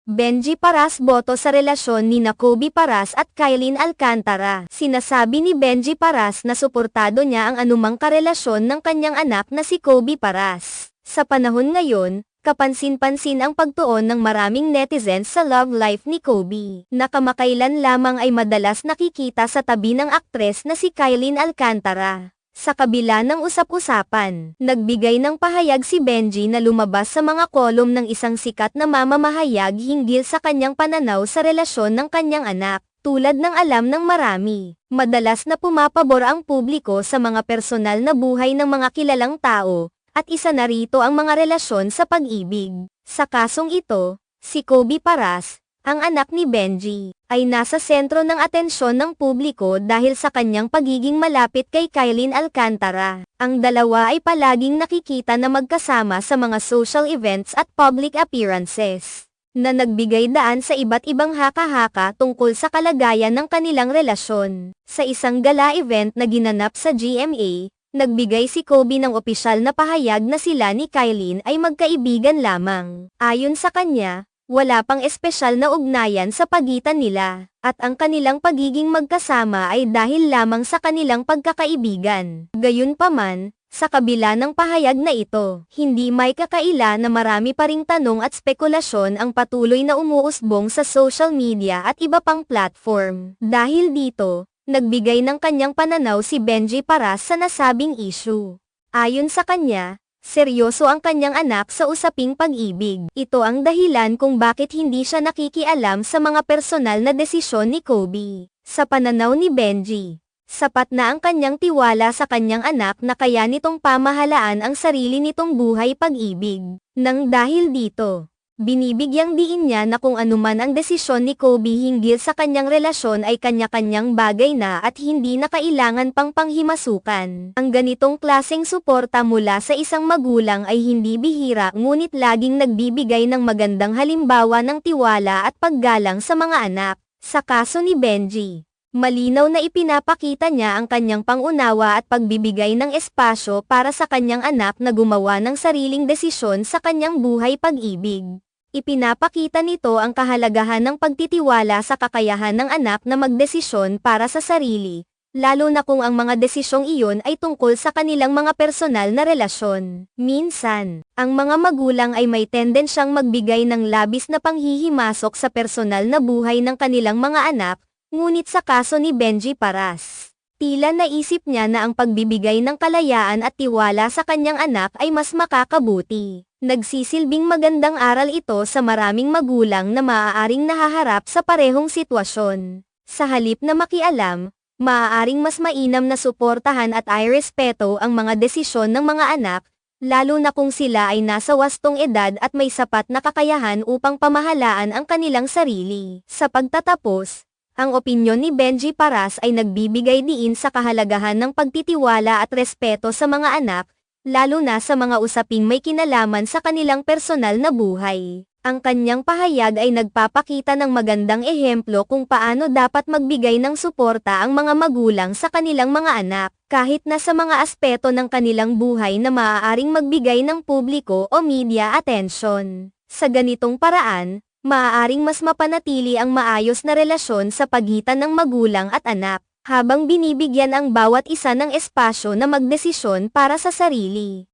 Benji Paras boto sa relasyon ni Kobe Paras at Kylene Alcantara. Sinasabi ni Benji Paras na suportado niya ang anumang karelasyon ng kanyang anak na si Kobe Paras. Sa panahon ngayon, kapansin-pansin ang pagtuon ng maraming netizens sa love life ni Kobe, na kamakailan lamang ay madalas nakikita sa tabi ng aktres na si Kylene Alcantara. Sa kabila ng usap-usapan, nagbigay ng pahayag si Benji na lumabas sa mga kolum ng isang sikat na mamamahayag hinggil sa kanyang pananaw sa relasyon ng kanyang anak. Tulad ng alam ng marami, madalas na pumapabor ang publiko sa mga personal na buhay ng mga kilalang tao, at isa na rito ang mga relasyon sa pag-ibig. Sa kasong ito, si Kobe Paras, ang anak ni Benji, ay nasa sentro ng atensyon ng publiko dahil sa kanyang pagiging malapit kay Kylene Alcantara. Ang dalawa ay palaging nakikita na magkasama sa mga social events at public appearances, na nagbigay daan sa iba't ibang haka-haka tungkol sa kalagayan ng kanilang relasyon. Sa isang gala event na ginanap sa GMA, nagbigay si Kobe ng opisyal na pahayag na sila ni Kylene ay magkaibigan lamang. Ayon sa kanya, wala pang espesyal na ugnayan sa pagitan nila, at ang kanilang pagiging magkasama ay dahil lamang sa kanilang pagkakaibigan. Gayunpaman, sa kabila ng pahayag na ito, hindi may kakaila na marami pa ring tanong at spekulasyon ang patuloy na umuusbong sa social media at iba pang platform. Dahil dito, nagbigay ng kanyang pananaw si Benji Paras sa nasabing issue. Ayon sa kanya, seryoso ang kanyang anak sa usaping pag-ibig. Ito ang dahilan kung bakit hindi siya nakikialam sa mga personal na desisyon ni Kobe. Sa pananaw ni Benji, sapat na ang kanyang tiwala sa kanyang anak na kaya nitong pamahalaan ang sarili nitong buhay pag-ibig. Nang dahil dito, binibigyang diin niya na kung anuman ang desisyon ni Kobe hinggil sa kanyang relasyon ay kanya-kanyang bagay na at hindi na kailangan pang panghimasukan. Ang ganitong klaseng suporta mula sa isang magulang ay hindi bihira, ngunit laging nagbibigay ng magandang halimbawa ng tiwala at paggalang sa mga anak. Sa kaso ni Benji, malinaw na ipinapakita niya ang kanyang pangunawa at pagbibigay ng espasyo para sa kanyang anak na gumawa ng sariling desisyon sa kanyang buhay pag-ibig. Ipinapakita nito ang kahalagahan ng pagtitiwala sa kakayahan ng anak na magdesisyon para sa sarili, lalo na kung ang mga desisyong iyon ay tungkol sa kanilang mga personal na relasyon. Minsan, ang mga magulang ay may tendensyang magbigay ng labis na panghihimasok sa personal na buhay ng kanilang mga anak, ngunit sa kaso ni Benji Paras, tila naisip niya na ang pagbibigay ng kalayaan at tiwala sa kanyang anak ay mas makakabuti. Nagsisilbing magandang aral ito sa maraming magulang na maaaring nahaharap sa parehong sitwasyon. Sa halip na makialam, maaaring mas mainam na suportahan at irespeto ang mga desisyon ng mga anak, lalo na kung sila ay nasa wastong edad at may sapat na kakayahan upang pamahalaan ang kanilang sarili. Sa pagtatapos, ang opinyon ni Benji Paras ay nagbibigay diin sa kahalagahan ng pagtitiwala at respeto sa mga anak, lalo na sa mga usaping may kinalaman sa kanilang personal na buhay. Ang kanyang pahayag ay nagpapakita ng magandang ehemplo kung paano dapat magbigay ng suporta ang mga magulang sa kanilang mga anak, kahit na sa mga aspeto ng kanilang buhay na maaaring magbigay ng publiko o media attention. Sa ganitong paraan, maaaring mas mapanatili ang maayos na relasyon sa pagitan ng magulang at anak, habang binibigyan ang bawat isa ng espasyo na magdesisyon para sa sarili.